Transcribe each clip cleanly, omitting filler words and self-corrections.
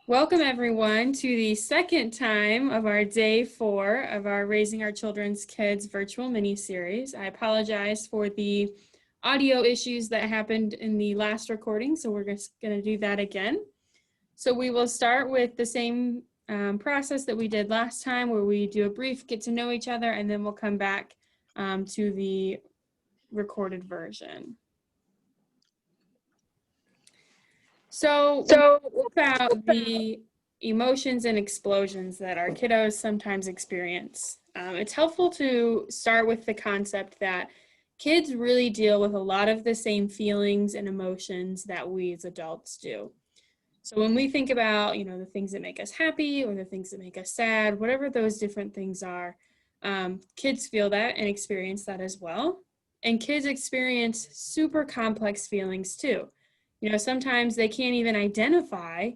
Welcome everyone to the second time of our day 4 of our Raising Our Children's Kids virtual mini-series. I apologize for the audio issues that happened in the last recording, so we're just going to do that again. So we will start with the same process that we did last time, where we do a brief get to know each other, and then we'll come back to the recorded version. So when we think about the emotions and explosions that our kiddos sometimes experience, it's helpful to start with the concept that kids really deal with a lot of the same feelings and emotions that we as adults do. So when we think about, the things that make us happy or the things that make us sad, whatever those different things are, kids feel that and experience that as well. And kids experience super complex feelings too. Sometimes they can't even identify.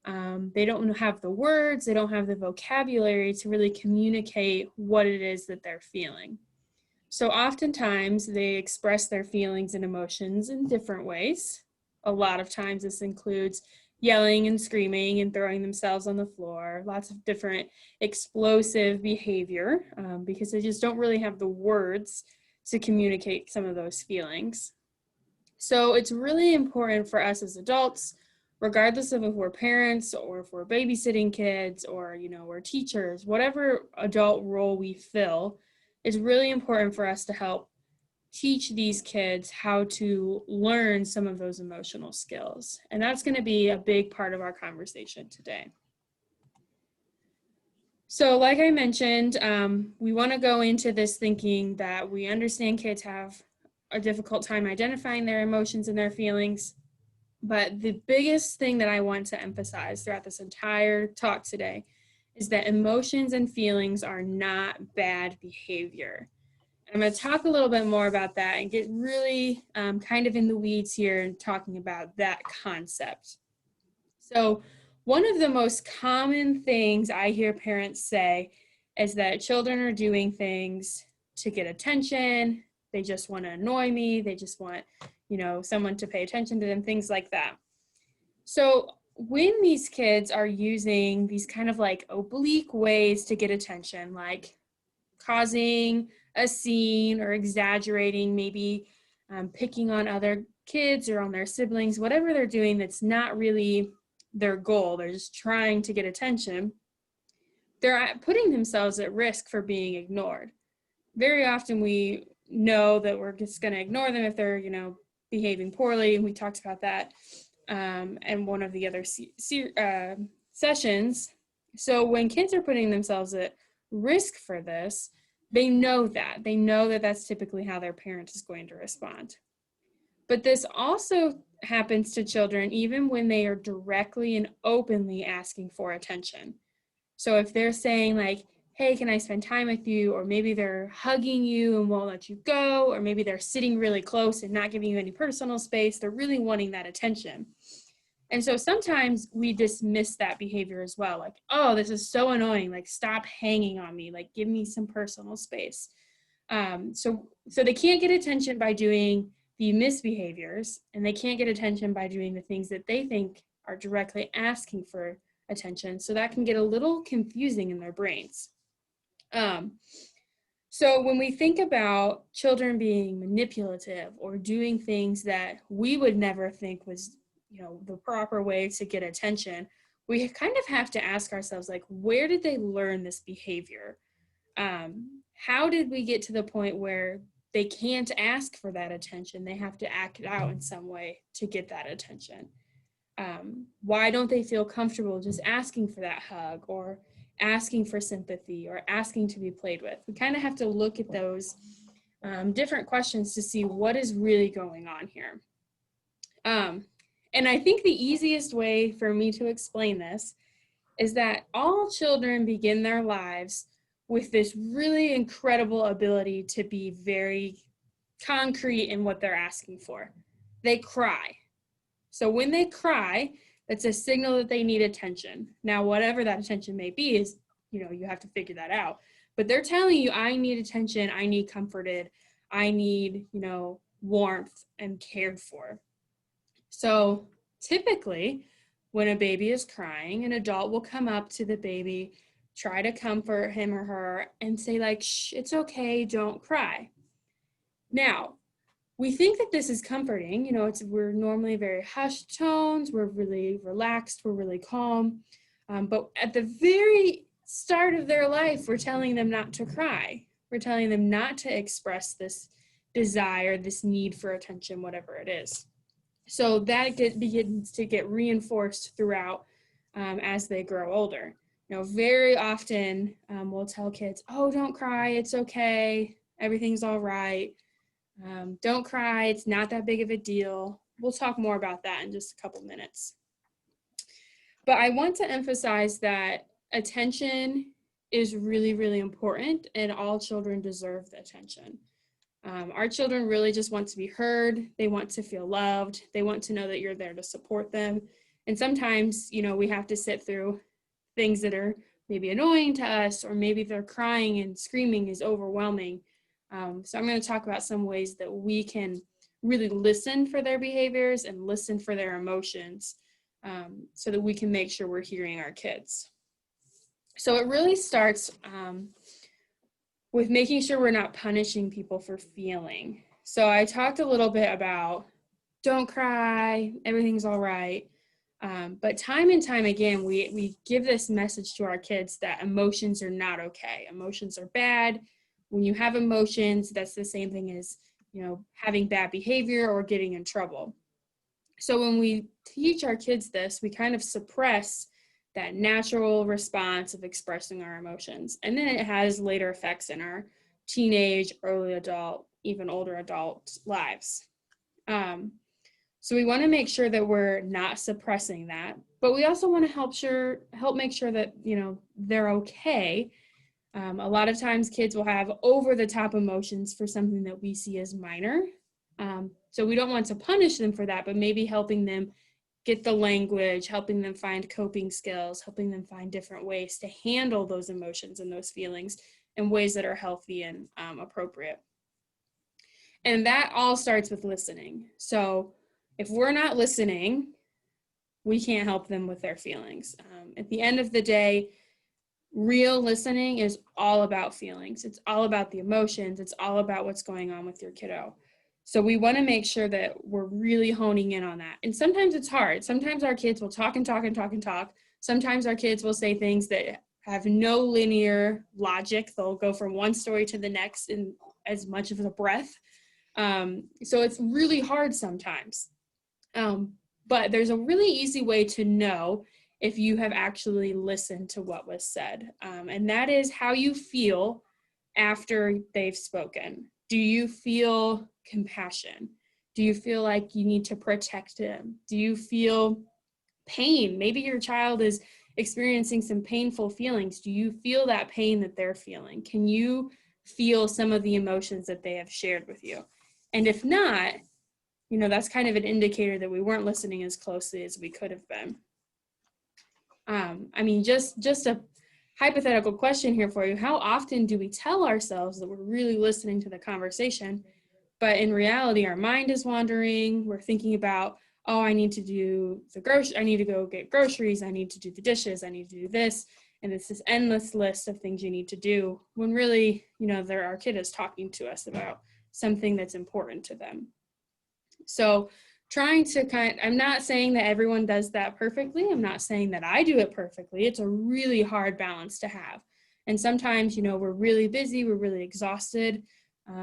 They don't have the words, they don't have the vocabulary to really communicate what it is that they're feeling. So oftentimes they express their feelings and emotions in different ways. A lot of times this includes yelling and screaming and throwing themselves on the floor, lots of different explosive behavior because they just don't really have the words to communicate some of those feelings. So it's really important for us as adults, regardless of if we're parents or if we're babysitting kids or, we're teachers, whatever adult role we fill, it's really important for us to help teach these kids how to learn some of those emotional skills. And that's going to be a big part of our conversation today. So like I mentioned, we want to go into this thinking that we understand kids have a difficult time identifying their emotions and their feelings. But the biggest thing that I want to emphasize throughout this entire talk today is that emotions and feelings are not bad behavior. I'm going to talk a little bit more about that and get really kind of in the weeds here and talking about that concept. So one of the most common things I hear parents say is that children are doing things to get attention. They just want to annoy me. They just want, someone to pay attention to them, things like that. So when these kids are using these kind of like oblique ways to get attention, like causing a scene or exaggerating, maybe picking on other kids or on their siblings, whatever they're doing that's not really their goal, they're just trying to get attention, they're putting themselves at risk for being ignored. Very often we know that we're just going to ignore them if they're, behaving poorly. We talked about that in one of the other sessions. So when kids are putting themselves at risk for this, they know that. They know that that's typically how their parent is going to respond. But this also happens to children even when they are directly and openly asking for attention. So if they're saying like, hey, can I spend time with you? Or maybe they're hugging you and won't let you go. Or maybe they're sitting really close and not giving you any personal space. They're really wanting that attention. And so sometimes we dismiss that behavior as well. Like, oh, this is so annoying. Like, stop hanging on me. Like, give me some personal space. So they can't get attention by doing the misbehaviors, and they can't get attention by doing the things that they think are directly asking for attention. So that can get a little confusing in their brains. So when we think about children being manipulative or doing things that we would never think was, the proper way to get attention, we kind of have to ask ourselves, like, where did they learn this behavior? How did we get to the point where they can't ask for that attention? They have to act it out in some way to get that attention. Why don't they feel comfortable just asking for that hug or asking for sympathy or asking to be played with? We kind of have to look at those different questions to see what is really going on here. And I think the easiest way for me to explain this is that all children begin their lives with this really incredible ability to be very concrete in what they're asking for. They cry. So when they cry, that's a signal that they need attention. Now, whatever that attention may be is, you have to figure that out. But they're telling you, I need attention, I need comforted, I need, warmth and cared for. So typically, when a baby is crying, an adult will come up to the baby, try to comfort him or her, and say like, shh, it's okay, don't cry. Now, we think that this is comforting. We're normally very hushed tones, we're really relaxed, we're really calm. But at the very start of their life, we're telling them not to cry. We're telling them not to express this desire, this need for attention, whatever it is. So that begins to get reinforced throughout as they grow older. Very often we'll tell kids, oh, don't cry, it's okay, everything's all right. Don't cry, it's not that big of a deal. We'll talk more about that in just a couple minutes. But I want to emphasize that attention is really, really important, and all children deserve the attention. Our children really just want to be heard. They want to feel loved. They want to know that you're there to support them. And sometimes, we have to sit through things that are maybe annoying to us, or maybe they're crying and screaming is overwhelming. So I'm going to talk about some ways that we can really listen for their behaviors and listen for their emotions, so that we can make sure we're hearing our kids. So it really starts with making sure we're not punishing people for feeling. So I talked a little bit about don't cry, everything's all right. But time and time again, we give this message to our kids that emotions are not okay. Emotions are bad. When you have emotions, that's the same thing as, having bad behavior or getting in trouble. So when we teach our kids this, we kind of suppress that natural response of expressing our emotions. And then it has later effects in our teenage, early adult, even older adult lives. So we want to make sure that we're not suppressing that, but we also want to help make sure that, they're okay. A lot of times kids will have over the top emotions for something that we see as minor. So we don't want to punish them for that, but maybe helping them get the language, helping them find coping skills, helping them find different ways to handle those emotions and those feelings in ways that are healthy and appropriate. And that all starts with listening. So if we're not listening, we can't help them with their feelings. At the end of the day, real listening is all about feelings. It's all about the emotions. It's all about what's going on with your kiddo. So we want to make sure that we're really honing in on that. And sometimes it's hard. Sometimes our kids will talk and talk and talk and talk. Sometimes our kids will say things that have no linear logic. They'll go from one story to the next in as much of a breath. So it's really hard sometimes. But there's a really easy way to know if you have actually listened to what was said. And that is how you feel after they've spoken. Do you feel compassion? Do you feel like you need to protect them? Do you feel pain? Maybe your child is experiencing some painful feelings. Do you feel that pain that they're feeling? Can you feel some of the emotions that they have shared with you? And if not, that's kind of an indicator that we weren't listening as closely as we could have been. Just a hypothetical question here for you. How often do we tell ourselves that we're really listening to the conversation, but in reality, our mind is wandering. We're thinking about, oh, I need to go get groceries. I need to do the dishes. I need to do this. And it's this endless list of things you need to do when really, our kid is talking to us about something that's important to them. So I'm not saying that everyone does that perfectly. I'm not saying that I do it perfectly. It's a really hard balance to have. And sometimes, we're really busy, we're really exhausted.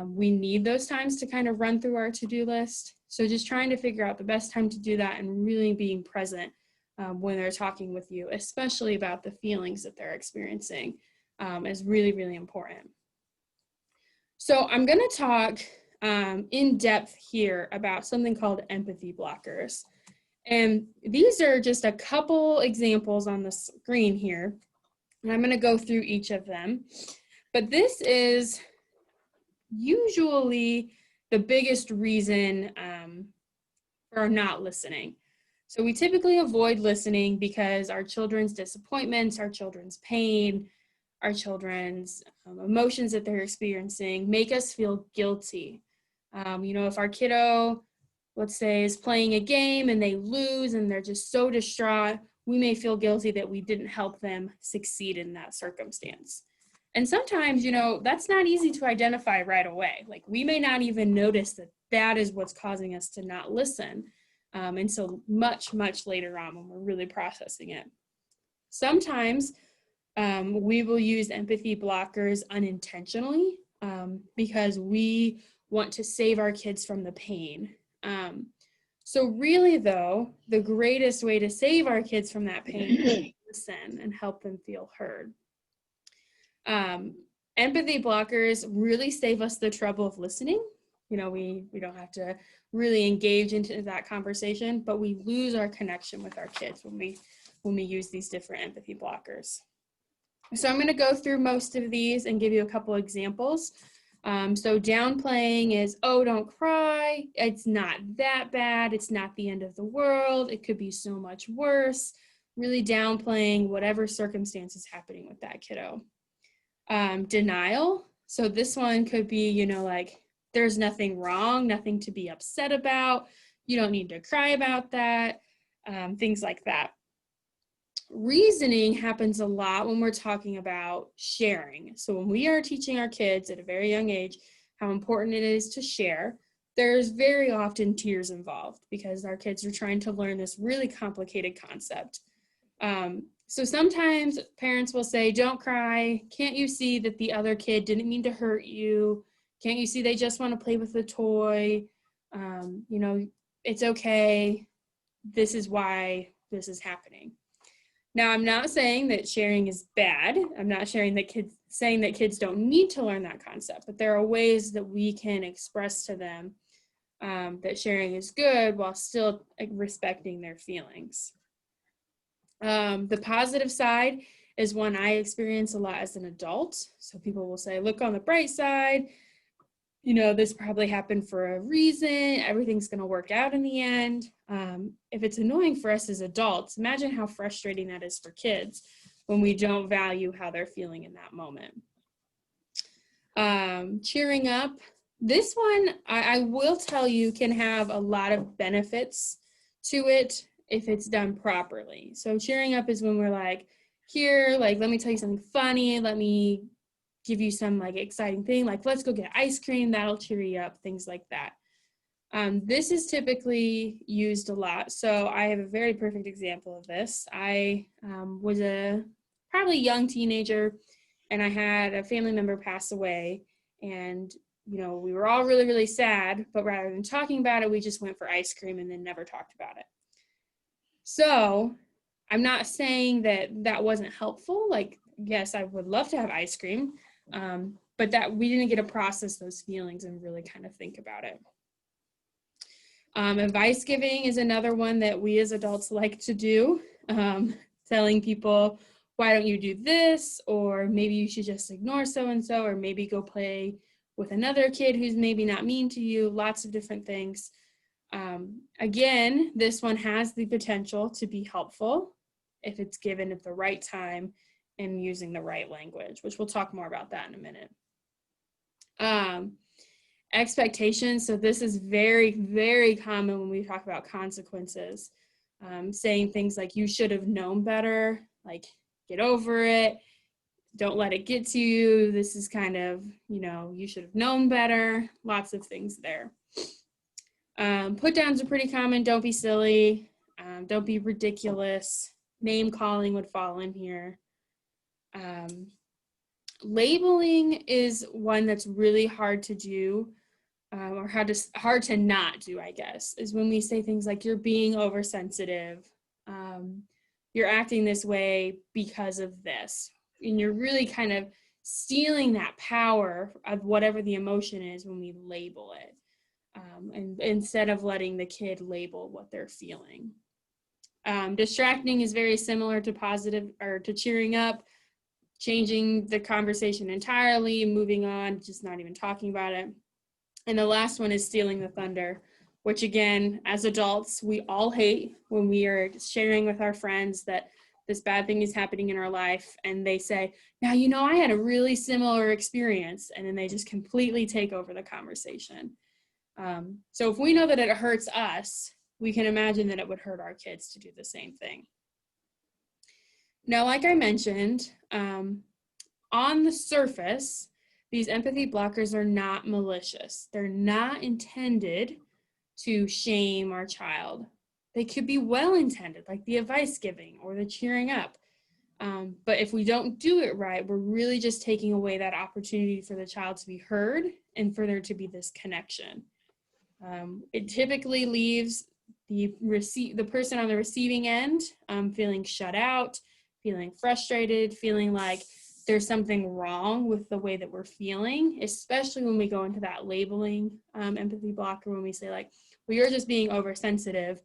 We need those times to kind of run through our to-do list. So just trying to figure out the best time to do that and really being present when they're talking with you, especially about the feelings that they're experiencing, is really, really important. So I'm going to talk in depth here about something called empathy blockers. And these are just a couple examples on the screen here. And I'm going to go through each of them. But this is usually the biggest reason for not listening. So we typically avoid listening because our children's disappointments, our children's pain, our children's emotions that they're experiencing make us feel guilty. If our kiddo let's say, is playing a game and they lose and they're just so distraught, we may feel guilty that we didn't help them succeed in that circumstance. And sometimes, that's not easy to identify right away. Like, we may not even notice that that is what's causing us to not listen until much, much later on when we're really processing it. Sometimes we will use empathy blockers unintentionally because we want to save our kids from the pain. So really, though, the greatest way to save our kids from that pain is to listen and help them feel heard. Empathy blockers really save us the trouble of listening. We don't have to really engage into that conversation, but we lose our connection with our kids when we use these different empathy blockers. So I'm going to go through most of these and give you a couple examples. So downplaying is, oh, don't cry. It's not that bad. It's not the end of the world. It could be so much worse. Really downplaying whatever circumstance is happening with that kiddo. Denial. So this one could be, like, there's nothing wrong, nothing to be upset about. You don't need to cry about that. Things like that. Reasoning happens a lot when we're talking about sharing. So when we are teaching our kids at a very young age how important it is to share, there's very often tears involved because our kids are trying to learn this really complicated concept. So sometimes parents will say, don't cry. Can't you see that the other kid didn't mean to hurt you? Can't you see they just want to play with the toy? It's okay. This is why this is happening. Now, I'm not saying that sharing is bad. I'm not saying that kids don't need to learn that concept, but there are ways that we can express to them that sharing is good while still respecting their feelings. The positive side is one I experience a lot as an adult. So people will say, look on the bright side, this probably happened for a reason. Everything's going to work out in the end. If it's annoying for us as adults, imagine how frustrating that is for kids when we don't value how they're feeling in that moment. Cheering up. This one, I will tell you, can have a lot of benefits to it if it's done properly. So cheering up is when we're like, here, like, let me tell you something funny. Let me give you some like exciting thing, like let's go get ice cream, that'll cheer you up, things like that. This is typically used a lot. So I have a very perfect example of this. I was a probably young teenager and I had a family member pass away, and we were all really, really sad, but rather than talking about it, we just went for ice cream and then never talked about it. So I'm not saying that wasn't helpful. Like, yes, I would love to have ice cream, but that we didn't get to process those feelings and really kind of think about it. Advice giving is another one that we as adults like to do, telling people, why don't you do this? Or maybe you should just ignore so-and-so, or maybe go play with another kid who's maybe not mean to you, lots of different things. Again, this one has the potential to be helpful if it's given at the right time and using the right language, which we'll talk more about that in a minute. Expectations. So this is very, very common when we talk about consequences. Saying things like, you should have known better, like, get over it, don't let it get to you. This is kind of, you should have known better, lots of things there. Put downs are pretty common. Don't be silly. Don't be ridiculous. Name calling would fall in here. Labeling is one that's really hard to do, or hard to not do, I guess, is when we say things like, you're being oversensitive, you're acting this way because of this, and you're really kind of stealing that power of whatever the emotion is when we label it, and instead of letting the kid label what they're feeling. Distracting is very similar to positive or to cheering up, changing the conversation entirely, moving on, just not even talking about it. And the last one is stealing the thunder, which again, as adults, we all hate when we are sharing with our friends that this bad thing is happening in our life, and they say, now, I had a really similar experience, and then they just completely take over the conversation. So if we know that it hurts us, we can imagine that it would hurt our kids to do the same thing. Now, like I mentioned, on the surface, these empathy blockers are not malicious. They're not intended to shame our child. They could be well intended, like the advice giving or the cheering up. But if we don't do it right, we're really just taking away that opportunity for the child to be heard and for there to be this connection. It typically leaves the person on the receiving end feeling shut out, feeling frustrated, feeling like there's something wrong with the way that we're feeling, especially when we go into that labeling empathy blocker, when we say like, well, you're just being oversensitive.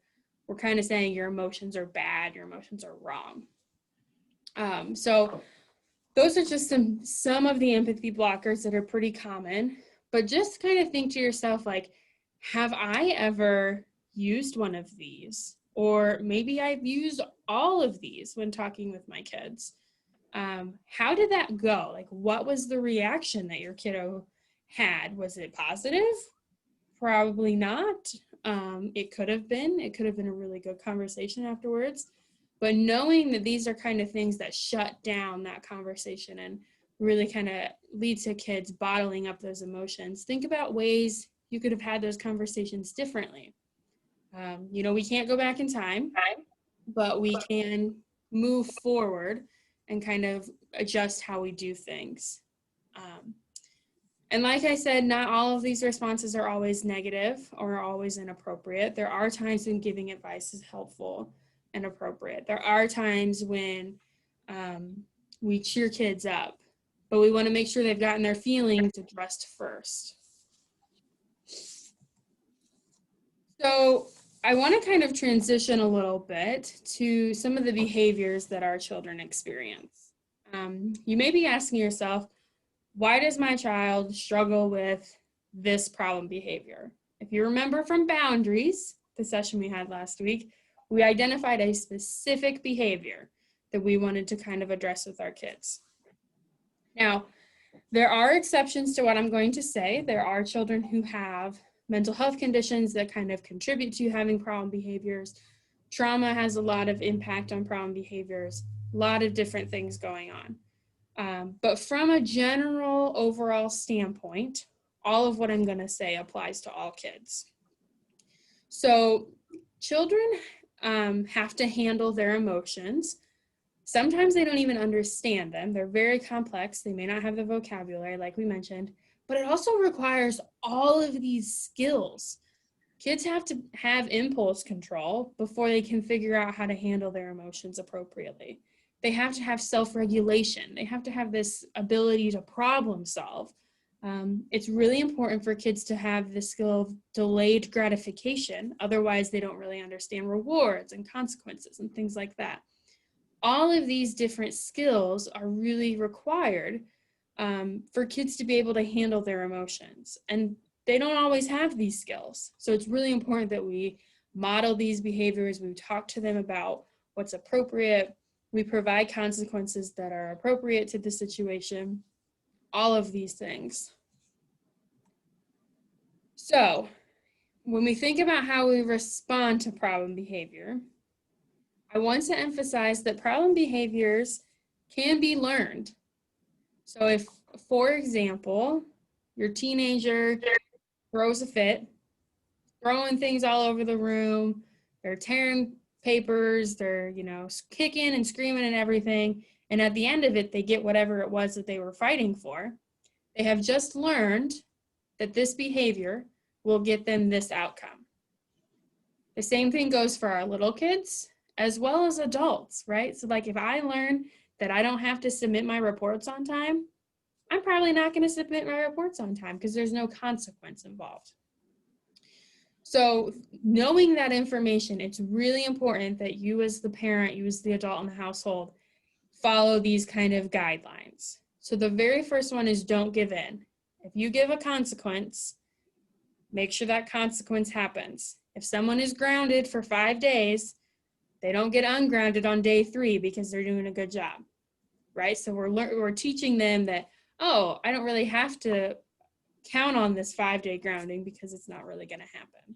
We're kind of saying your emotions are bad, your emotions are wrong. So those are just some of the empathy blockers that are pretty common, but just kind of think to yourself, like, have I ever used one of these? Or maybe I've used all of these when talking with my kids. How did that go? Like, what was the reaction that your kiddo had? Was it positive? Probably not. It could have been a really good conversation afterwards. But knowing that these are kind of things that shut down that conversation and really kind of lead to kids bottling up those emotions, think about ways you could have had those conversations differently. We can't go back in time, but we can move forward and kind of adjust how we do things. And like I said, not all of these responses are always negative or always inappropriate. There are times when giving advice is helpful and appropriate. There are times when we cheer kids up, but we want to make sure they've gotten their feelings addressed first. So I want to kind of transition a little bit to some of the behaviors that our children experience. You may be asking yourself, why does my child struggle with this problem behavior? If you remember from boundaries, the session we had last week, we identified a specific behavior that we wanted to kind of address with our kids. Now, there are exceptions to what I'm going to say. There are children who have mental health conditions that kind of contribute to having problem behaviors. Trauma has a lot of impact on problem behaviors, a lot of different things going on. But from a general overall standpoint, all of what I'm going to say applies to all kids. So children have to handle their emotions. Sometimes they don't even understand them. They're very complex. They may not have the vocabulary, like we mentioned, but it also requires all of these skills. Kids have to have impulse control before they can figure out how to handle their emotions appropriately. They have to have self-regulation. They have to have this ability to problem solve. It's really important for kids to have the skill of delayed gratification. Otherwise, they don't really understand rewards and consequences and things like that. All of these different skills are really required for kids to be able to handle their emotions. And they don't always have these skills. So it's really important that we model these behaviors. We talk to them about what's appropriate. We provide consequences that are appropriate to the situation, all of these things. So when we think about how we respond to problem behavior, I want to emphasize that problem behaviors can be learned. So if, for example, your teenager throws a fit, throwing things all over the room, they're tearing papers, they're, kicking and screaming and everything, and at the end of it, they get whatever it was that they were fighting for. They have just learned that this behavior will get them this outcome. The same thing goes for our little kids as well as adults, right? So like if I learn that I don't have to submit my reports on time, I'm probably not going to submit my reports on time because there's no consequence involved. So knowing that information, it's really important that you as the parent, you as the adult in the household, follow these kind of guidelines. So the very first one is don't give in. If you give a consequence, make sure that consequence happens. If someone is grounded for 5 days, they don't get ungrounded on day 3 because they're doing a good job, right? So we're teaching them that, oh, I don't really have to count on this 5-day grounding because it's not really going to happen.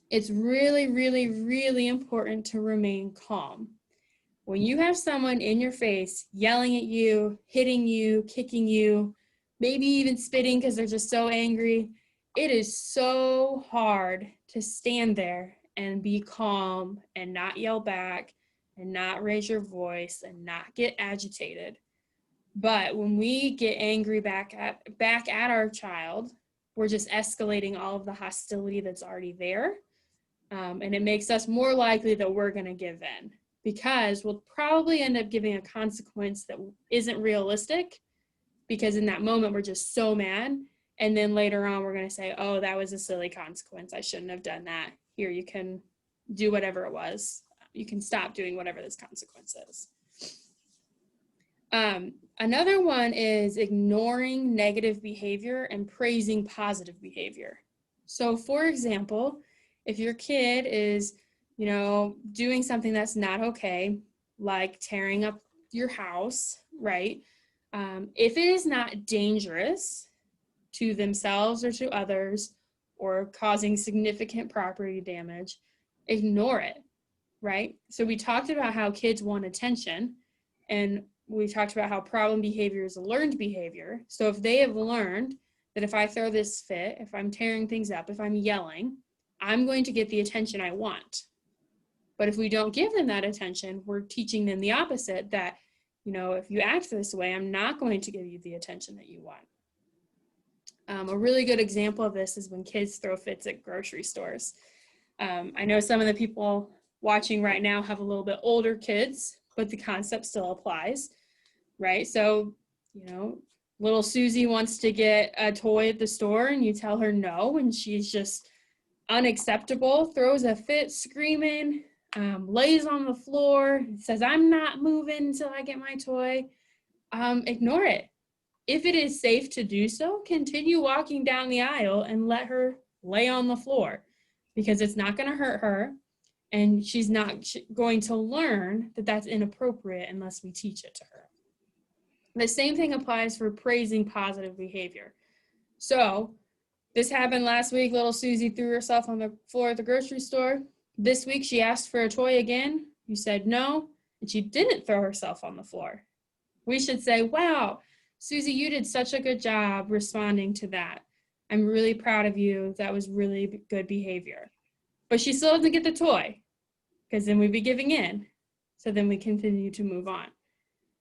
It's really, really, really important to remain calm. When you have someone in your face yelling at you, hitting you, kicking you, maybe even spitting because they're just so angry, it is so hard to stand there and be calm and not yell back and not raise your voice and not get agitated. But when we get angry back at our child, we're just escalating all of the hostility that's already there. And it makes us more likely that we're going to give in, because we'll probably end up giving a consequence that isn't realistic, because in that moment we're just so mad. And then later on we're going to say, oh, that was a silly consequence. I shouldn't have done that. Here, you can do whatever it was. You can stop doing whatever this consequence is. Another one is ignoring negative behavior and praising positive behavior. So for example, if your kid is, doing something that's not okay, like tearing up your house, right? If it is not dangerous to themselves or to others or causing significant property damage, ignore it, right? So we talked about how kids want attention, and we talked about how problem behavior is a learned behavior. So if they have learned that if I throw this fit, if I'm tearing things up, if I'm yelling, I'm going to get the attention I want. But if we don't give them that attention, we're teaching them the opposite, that, if you act this way, I'm not going to give you the attention that you want. A really good example of this is when kids throw fits at grocery stores. I know some of the people watching right now have a little bit older kids, but the concept still applies, right? So, little Susie wants to get a toy at the store and you tell her no, and she's just unacceptable, throws a fit, screaming, lays on the floor, says, I'm not moving until I get my toy. Ignore it. If it is safe to do so, continue walking down the aisle and let her lay on the floor, because it's not going to hurt her, and she's not going to learn that that's inappropriate unless we teach it to her. The same thing applies for praising positive behavior. So this happened last week. Little Susie threw herself on the floor at the grocery store. This week she asked for a toy again. You said no, and she didn't throw herself on the floor. We should say, wow, Susie, you did such a good job responding to that. I'm really proud of you. That was really good behavior. But she still doesn't get the toy, because then we'd be giving in. So then we continue to move on.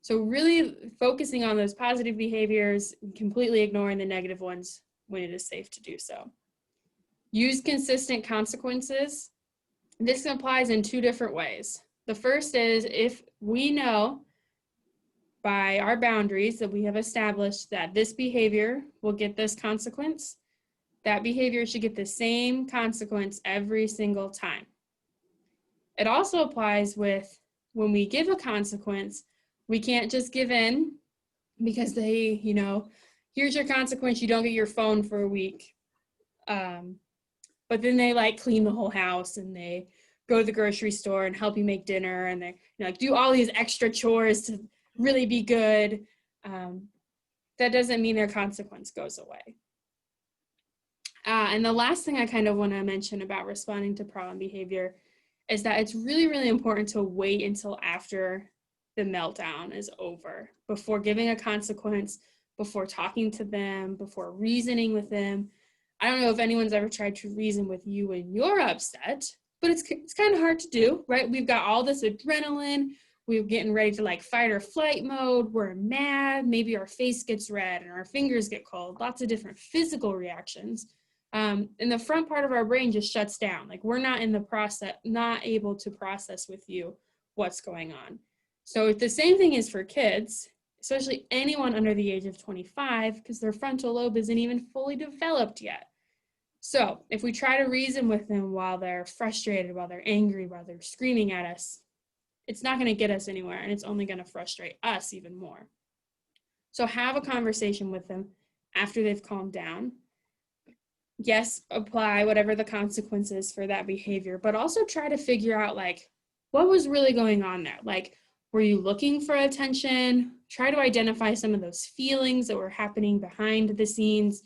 So really focusing on those positive behaviors, completely ignoring the negative ones when it is safe to do so. Use consistent consequences. This applies in two different ways. The first is, if we know by our boundaries that we have established that this behavior will get this consequence, that behavior should get the same consequence every single time. It also applies with when we give a consequence, we can't just give in because they, here's your consequence, you don't get your phone for a week. But then they clean the whole house and they go to the grocery store and help you make dinner, and they do all these extra chores to really be good. That doesn't mean their consequence goes away. And the last thing I kind of want to mention about responding to problem behavior is that it's really, really important to wait until after the meltdown is over before giving a consequence, before talking to them, before reasoning with them. I don't know if anyone's ever tried to reason with you when you're upset, but it's kind of hard to do, right? We've got all this adrenaline. We're getting ready to fight or flight mode. We're mad. Maybe our face gets red and our fingers get cold. Lots of different physical reactions. And the front part of our brain just shuts down. We're not in the process, not able to process with you what's going on. So the same thing is for kids, especially anyone under the age of 25, because their frontal lobe isn't even fully developed yet. So if we try to reason with them while they're frustrated, while they're angry, while they're screaming at us, it's not going to get us anywhere, and it's only going to frustrate us even more. So have a conversation with them after they've calmed down. Yes, apply whatever the consequences for that behavior, but also try to figure out what was really going on there. Were you looking for attention? Try to identify some of those feelings that were happening behind the scenes.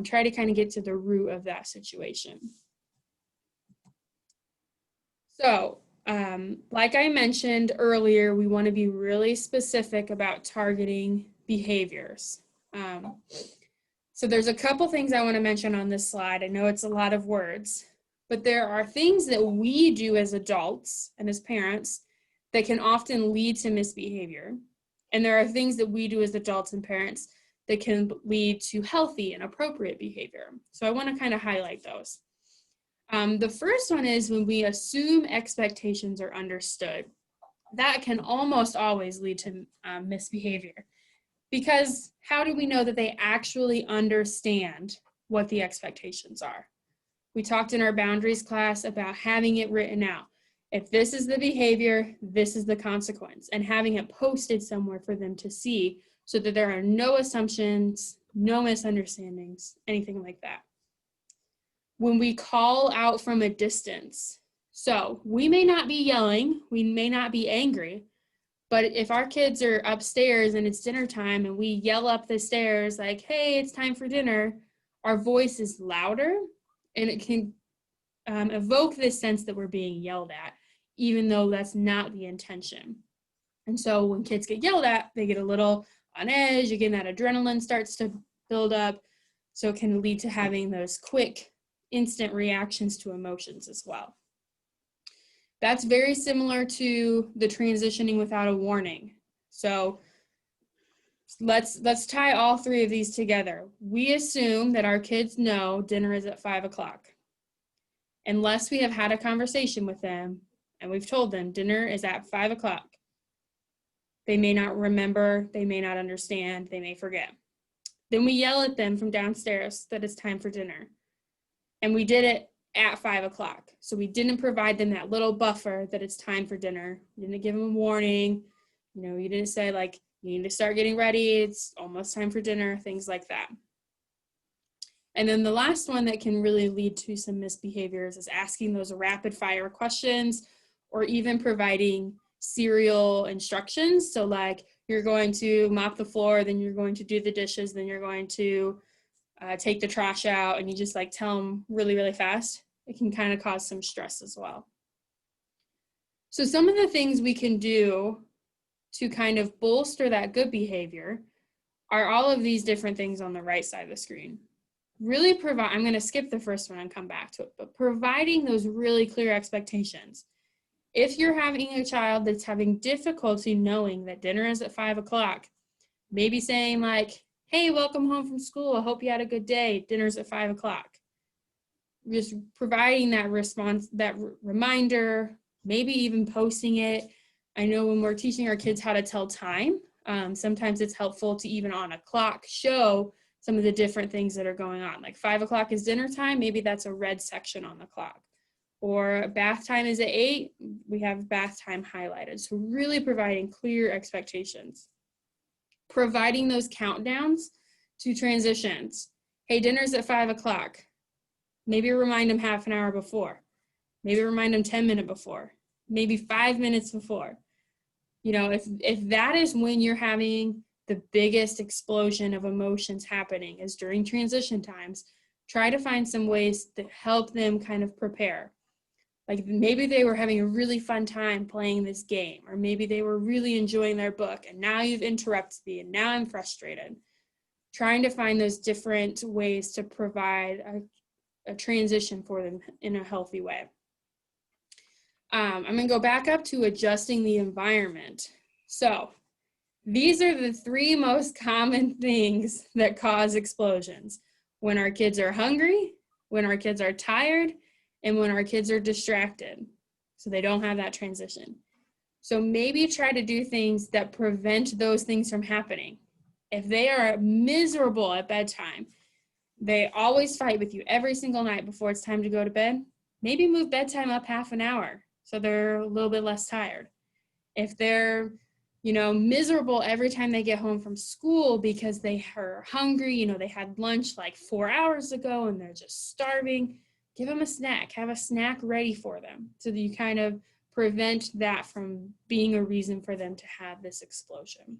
Try to kind of get to the root of that situation. So, like I mentioned earlier, we want to be really specific about targeting behaviors. So there's a couple things I want to mention on this slide. I know it's a lot of words, but there are things that we do as adults and as parents that can often lead to misbehavior. And there are things that we do as adults and parents that can lead to healthy and appropriate behavior. So I want to kind of highlight those. The first one is when we assume expectations are understood. That can almost always lead to misbehavior. Because how do we know that they actually understand what the expectations are? We talked in our boundaries class about having it written out. If this is the behavior, this is the consequence, and having it posted somewhere for them to see so that there are no assumptions, no misunderstandings, anything like that. When we call out from a distance, so we may not be yelling, we may not be angry, but if our kids are upstairs and it's dinner time and we yell up the stairs like, hey, it's time for dinner, our voice is louder and it can evoke this sense that we're being yelled at, even though that's not the intention. And so when kids get yelled at, they get a little on edge, again, that adrenaline starts to build up. So it can lead to having those quick, instant reactions to emotions as well. That's very similar to the transitioning without a warning. So let's tie all three of these together. We assume that our kids know dinner is at 5 o'clock. Unless we have had a conversation with them and we've told them dinner is at 5 o'clock. They may not remember, they may not understand, they may forget. Then we yell at them from downstairs that it's time for dinner. And we did it at 5 o'clock. So we didn't provide them that little buffer that it's time for dinner. You didn't give them a warning. You didn't say like, you need to start getting ready. It's almost time for dinner, things like that. And then the last one that can really lead to some misbehaviors is asking those rapid fire questions or even providing serial instructions. So like you're going to mop the floor, then you're going to do the dishes, then you're going to take the trash out, and you just like tell them really, really fast. It can kind of cause some stress as well. So some of the things we can do to kind of bolster that good behavior are all of these different things on the right side of the screen. Really I'm going to skip the first one and come back to it, but providing those really clear expectations. If you're having a child that's having difficulty knowing that dinner is at 5 o'clock, maybe saying like, hey, welcome home from school. I hope you had a good day. Dinner's at 5 o'clock. Just providing that response, that reminder, maybe even posting it. I know when we're teaching our kids how to tell time, sometimes it's helpful to even on a clock show some of the different things that are going on. Like 5 o'clock is dinner time, maybe that's a red section on the clock. Or bath time is at 8, we have bath time highlighted. So really providing clear expectations. Providing those countdowns to transitions. Hey, dinner's at 5 o'clock. Maybe remind them half an hour before. Maybe remind them 10 minutes before. Maybe 5 minutes before. If that is when you're having the biggest explosion of emotions happening is during transition times, try to find some ways that help them kind of prepare. Like maybe they were having a really fun time playing this game, or maybe they were really enjoying their book and now you've interrupted me and now I'm frustrated. Trying to find those different ways to provide a transition for them in a healthy way. I'm going to go back up to adjusting the environment. So these are the 3 most common things that cause explosions. When our kids are hungry, when our kids are tired, and when our kids are distracted, so they don't have that transition. So maybe try to do things that prevent those things from happening. If they are miserable at bedtime, they always fight with you every single night before it's time to go to bed, maybe move bedtime up half an hour so they're a little bit less tired. If they're miserable every time they get home from school because they are hungry, they had lunch like 4 hours ago and they're just starving, give them a snack, have a snack ready for them so that you kind of prevent that from being a reason for them to have this explosion.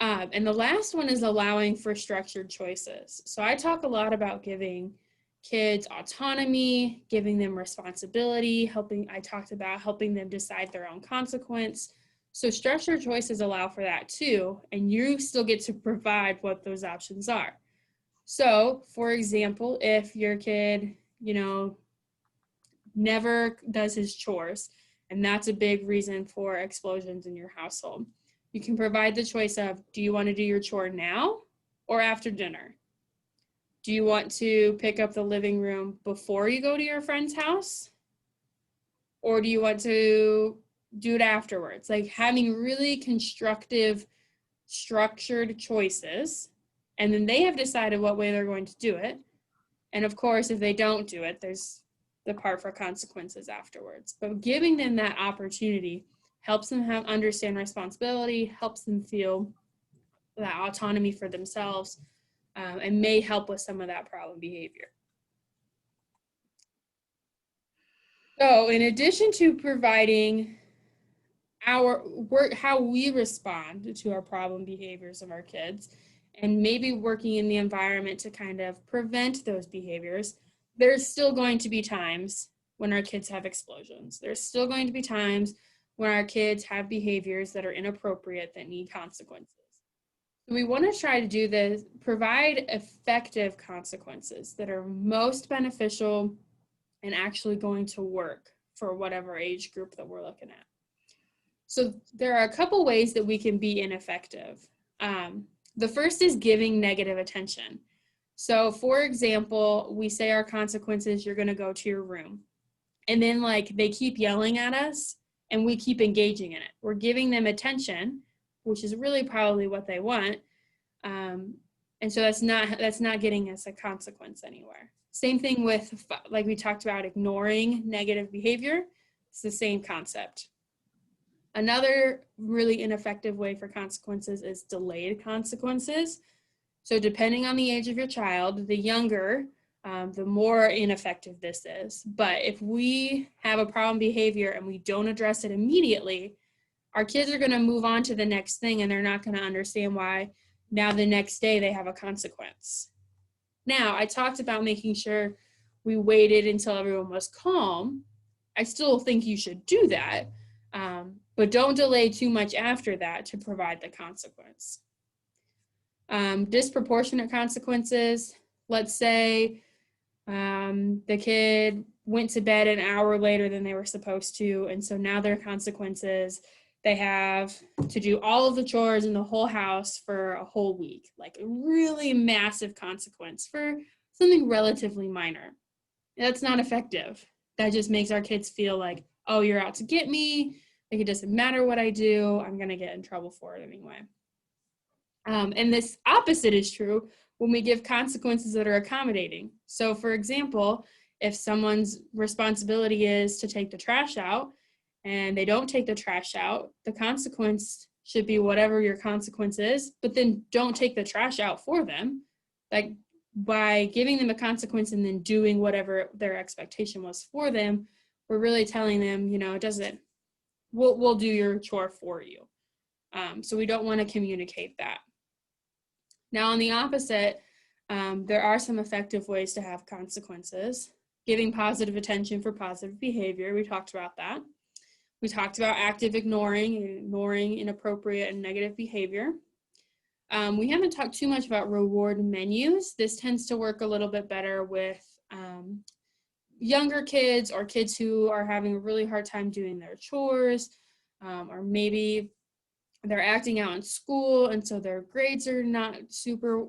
And the last one is allowing for structured choices. So I talk a lot about giving kids autonomy, giving them responsibility, I talked about helping them decide their own consequence. So structured choices allow for that too, and you still get to provide what those options are. So, for example, if your kid, never does his chores, and that's a big reason for explosions in your household, you can provide the choice of, do you want to do your chore now or after dinner? Do you want to pick up the living room before you go to your friend's house? Or do you want to do it afterwards? Like having really constructive, structured choices, and then they have decided what way they're going to do it. And of course, if they don't do it, there's the part for consequences afterwards. But giving them that opportunity helps them understand responsibility, helps them feel that autonomy for themselves, and may help with some of that problem behavior. So in addition to providing our work, how we respond to our problem behaviors of our kids, and maybe working in the environment to kind of prevent those behaviors, there's still going to be times when our kids have explosions. There's still going to be times when our kids have behaviors that are inappropriate that need consequences. We want to try to do this, provide effective consequences that are most beneficial and actually going to work for whatever age group that we're looking at. So there are a couple ways that we can be ineffective. The first is giving negative attention. So for example, we say our consequences, you're going to go to your room. And then they keep yelling at us and we keep engaging in it. We're giving them attention, which is really probably what they want. And so that's not getting us a consequence anywhere. Same thing with, like we talked about, ignoring negative behavior. It's the same concept. Another really ineffective way for consequences is delayed consequences. So depending on the age of your child, the younger, the more ineffective this is. But if we have a problem behavior and we don't address it immediately, our kids are going to move on to the next thing and they're not going to understand why now the next day they have a consequence. Now, I talked about making sure we waited until everyone was calm. I still think you should do that, but don't delay too much after that to provide the consequence. Disproportionate consequences. Let's say the kid went to bed an hour later than they were supposed to, and so now their consequences, they have to do all of the chores in the whole house for a whole week, like a really massive consequence for something relatively minor. That's not effective. That just makes our kids feel like, oh, you're out to get me. Like it doesn't matter what I do. I'm going to get in trouble for it anyway. And this opposite is true when we give consequences that are accommodating. So for example, if someone's responsibility is to take the trash out and they don't take the trash out, the consequence should be whatever your consequence is, but then don't take the trash out for them. Like by giving them a consequence and then doing whatever their expectation was for them, we're really telling them, we'll do your chore for you. So we don't want to communicate that. Now, on the opposite, there are some effective ways to have consequences. Giving positive attention for positive behavior, we talked about that. We talked about active ignoring inappropriate and negative behavior. We haven't talked too much about reward menus. This tends to work a little bit better with younger kids or kids who are having a really hard time doing their chores, or maybe they're acting out in school and so their grades are not super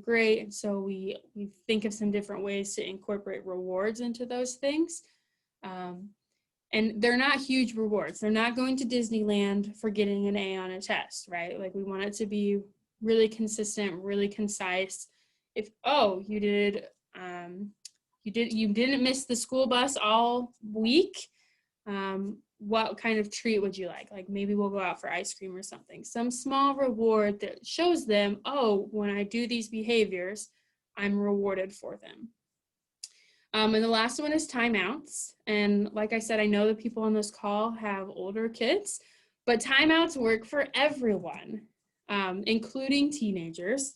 great. And so we think of some different ways to incorporate rewards into those things. And they're not huge rewards. They're not going to Disneyland for getting an A on a test, right? Like we want it to be really consistent, really concise. If, oh, you didn't miss the school bus all week, what kind of treat would you like? Like maybe we'll go out for ice cream or something. Some small reward that shows them, oh, when I do these behaviors, I'm rewarded for them. And the last one is timeouts. And like I said, I know the people on this call have older kids, but timeouts work for everyone. including teenagers.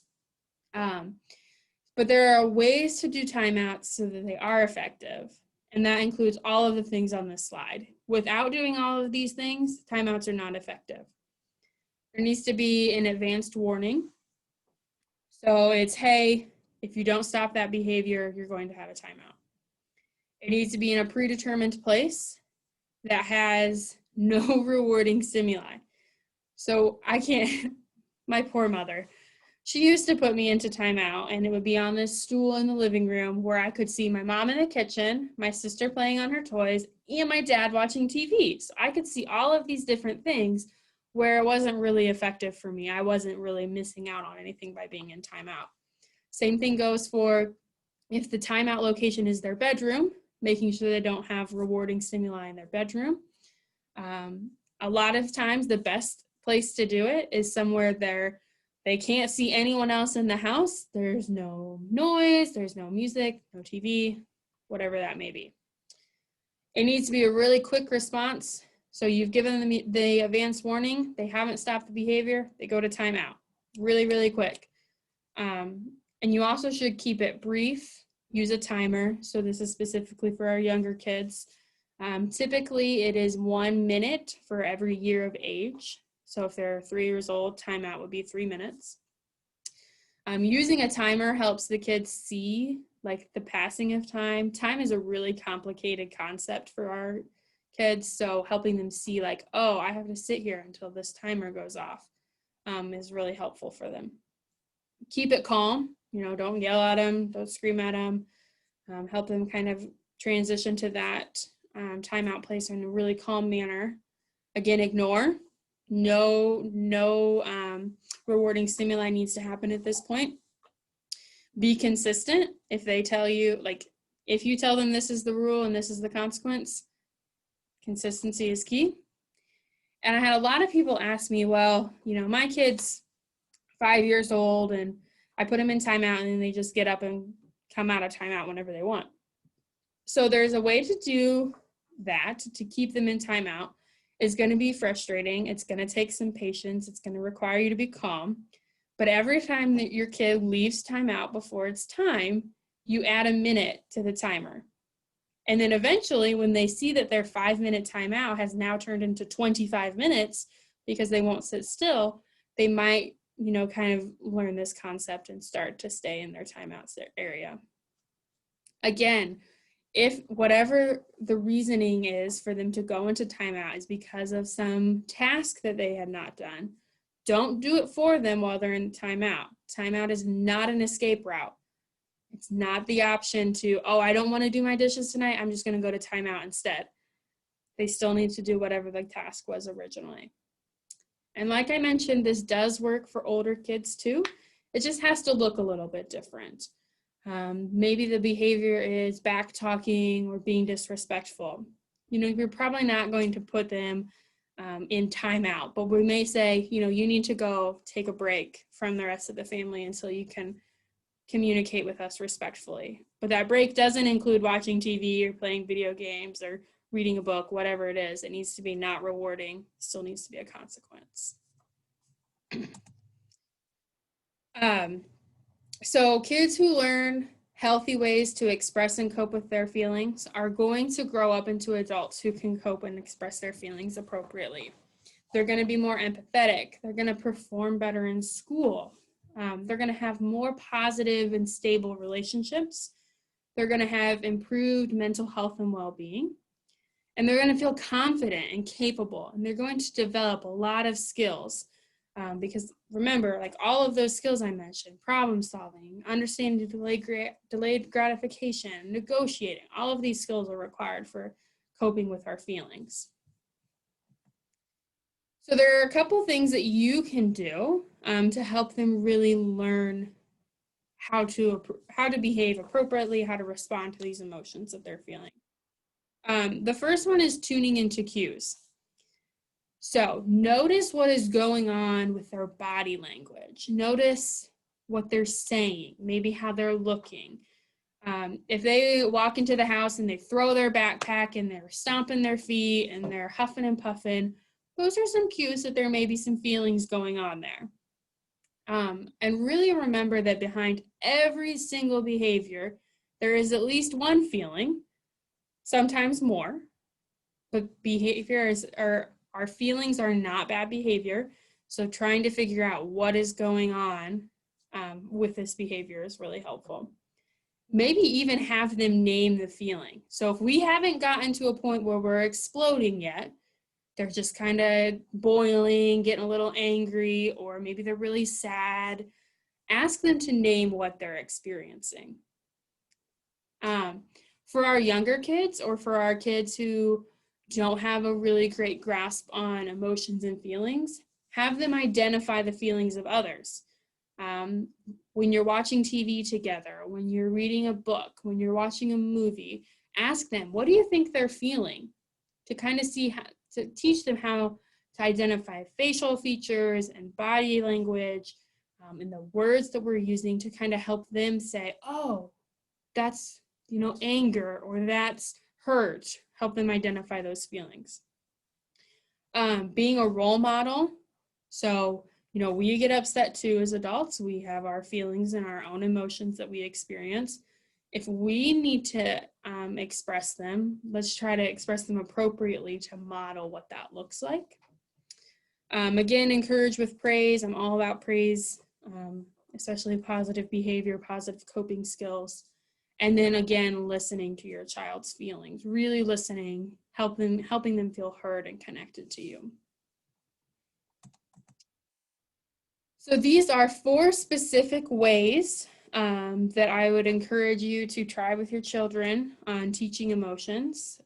But there are ways to do timeouts so that they are effective. And that includes all of the things on this slide. Without doing all of these things, timeouts are not effective. There needs to be an advanced warning. So it's, hey, if you don't stop that behavior, you're going to have a timeout. It needs to be in a predetermined place that has no rewarding stimuli. So I can't, my poor mother, she used to put me into timeout, and it would be on this stool in the living room where I could see my mom in the kitchen, my sister playing on her toys, and my dad watching TV. So I could see all of these different things where it wasn't really effective for me. I wasn't really missing out on anything by being in timeout. Same thing goes for if the timeout location is their bedroom, making sure they don't have rewarding stimuli in their bedroom. A lot of times the best place to do it is somewhere they can't see anyone else in the house. There's no noise, there's no music, no TV, whatever that may be. It needs to be a really quick response. So you've given them the advance warning, they haven't stopped the behavior, they go to timeout. Really, really quick. And you also should keep it brief, use a timer. So this is specifically for our younger kids. Typically it is 1 minute for every year of age. So if they're 3 years old, timeout would be 3 minutes. Using a timer helps the kids see like the passing of time. Time is a really complicated concept for our kids. So helping them see like, oh, I have to sit here until this timer goes off is really helpful for them. Keep it calm, don't yell at them, don't scream at them. Help them kind of transition to that timeout place in a really calm manner. Again, ignore. No rewarding stimuli needs to happen at this point. Be consistent. If they tell you, like, if you tell them this is the rule and this is the consequence, consistency is key. And I had a lot of people ask me, well, my kid's 5 years old and I put them in timeout and then they just get up and come out of timeout whenever they want. So there's a way to do that, to keep them in timeout. Is going to be frustrating. It's going to take some patience. It's going to require you to be calm. But every time that your kid leaves timeout before it's time, you add a minute to the timer. And then eventually when they see that their 5-minute timeout has now turned into 25 minutes because they won't sit still, they might, kind of learn this concept and start to stay in their timeouts area. Again, if whatever the reasoning is for them to go into timeout is because of some task that they had not done, don't do it for them while they're in timeout. Timeout is not an escape route. It's not the option to, oh, I don't want to do my dishes tonight, I'm just going to go to timeout instead. They still need to do whatever the task was originally. And like I mentioned, this does work for older kids too. It just has to look a little bit different. Maybe the behavior is back talking or being disrespectful. You're probably not going to put them in timeout, but we may say, you need to go take a break from the rest of the family until you can communicate with us respectfully. But that break doesn't include watching TV or playing video games or reading a book, whatever it is. It needs to be not rewarding, still needs to be a consequence. So kids who learn healthy ways to express and cope with their feelings are going to grow up into adults who can cope and express their feelings appropriately. They're going to be more empathetic. They're going to perform better in school. They're going to have more positive and stable relationships. They're going to have improved mental health and well-being. And they're going to feel confident and capable. And they're going to develop a lot of skills. Because remember, like all of those skills I mentioned, problem solving, understanding delayed gratification, negotiating, all of these skills are required for coping with our feelings. So there are a couple things that you can do to help them really learn how to behave appropriately, how to respond to these emotions that they're feeling. The first one is tuning into cues. So notice what is going on with their body language. Notice what they're saying, maybe how they're looking. If they walk into the house and they throw their backpack and they're stomping their feet and they're huffing and puffing, those are some cues that there may be some feelings going on there. And really remember that behind every single behavior, there is at least one feeling, sometimes more, but our feelings are not bad behavior. So trying to figure out what is going on with this behavior is really helpful. Maybe even have them name the feeling. So if we haven't gotten to a point where we're exploding yet, they're just kind of boiling, getting a little angry, or maybe they're really sad, ask them to name what they're experiencing. For our younger kids, or for our kids who don't have a really great grasp on emotions and feelings, have them identify the feelings of others. When you're watching TV together, when you're reading a book, when you're watching a movie, ask them, what do you think they're feeling? To kind of see how, to teach them how to identify facial features and body language and the words that we're using to kind of help them say, oh, that's, anger, or that's hurt. Help them identify those feelings. Being a role model. So, we get upset too as adults. We have our feelings and our own emotions that we experience. If we need to express them, let's try to express them appropriately to model what that looks like. Again, encourage with praise. I'm all about praise, especially positive behavior, positive coping skills. And then again, listening to your child's feelings, really listening, helping them feel heard and connected to you. So these are 4 specific ways that I would encourage you to try with your children on teaching emotions.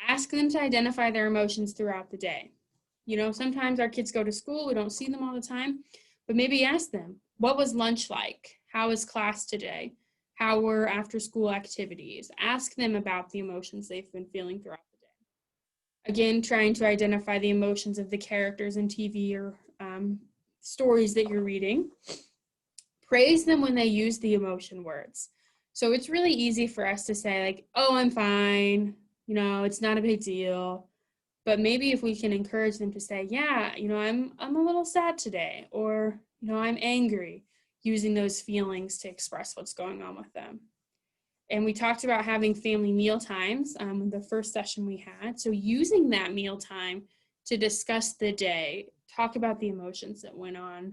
Ask them to identify their emotions throughout the day. Sometimes our kids go to school, we don't see them all the time, but maybe ask them, what was lunch like? How was class today? How were after school activities? Ask them about the emotions they've been feeling throughout the day. Again, trying to identify the emotions of the characters in TV or stories that you're reading. Praise them when they use the emotion words. So it's really easy for us to say, like, oh, I'm fine, it's not a big deal. But maybe if we can encourage them to say, yeah, I'm a little sad today, or, I'm angry, using those feelings to express what's going on with them. And we talked about having family meal times the first session we had. So using that meal time to discuss the day, talk about the emotions that went on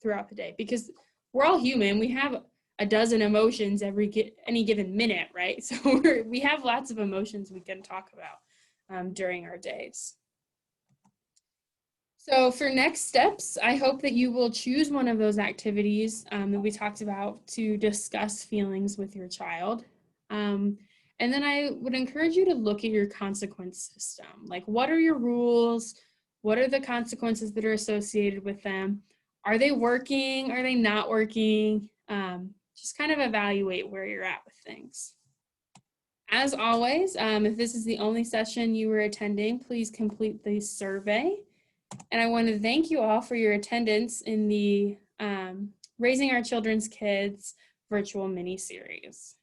throughout the day, because we're all human. We have a dozen emotions any given minute, right? So we have lots of emotions we can talk about during our days. So for next steps, I hope that you will choose one of those activities that we talked about to discuss feelings with your child. And then I would encourage you to look at your consequence system. Like, what are your rules? What are the consequences that are associated with them? Are they working? Are they not working? Just kind of evaluate where you're at with things. As always, if this is the only session you were attending, please complete the survey. And I want to thank you all for your attendance in the Raising Our Children's Kids virtual mini-series.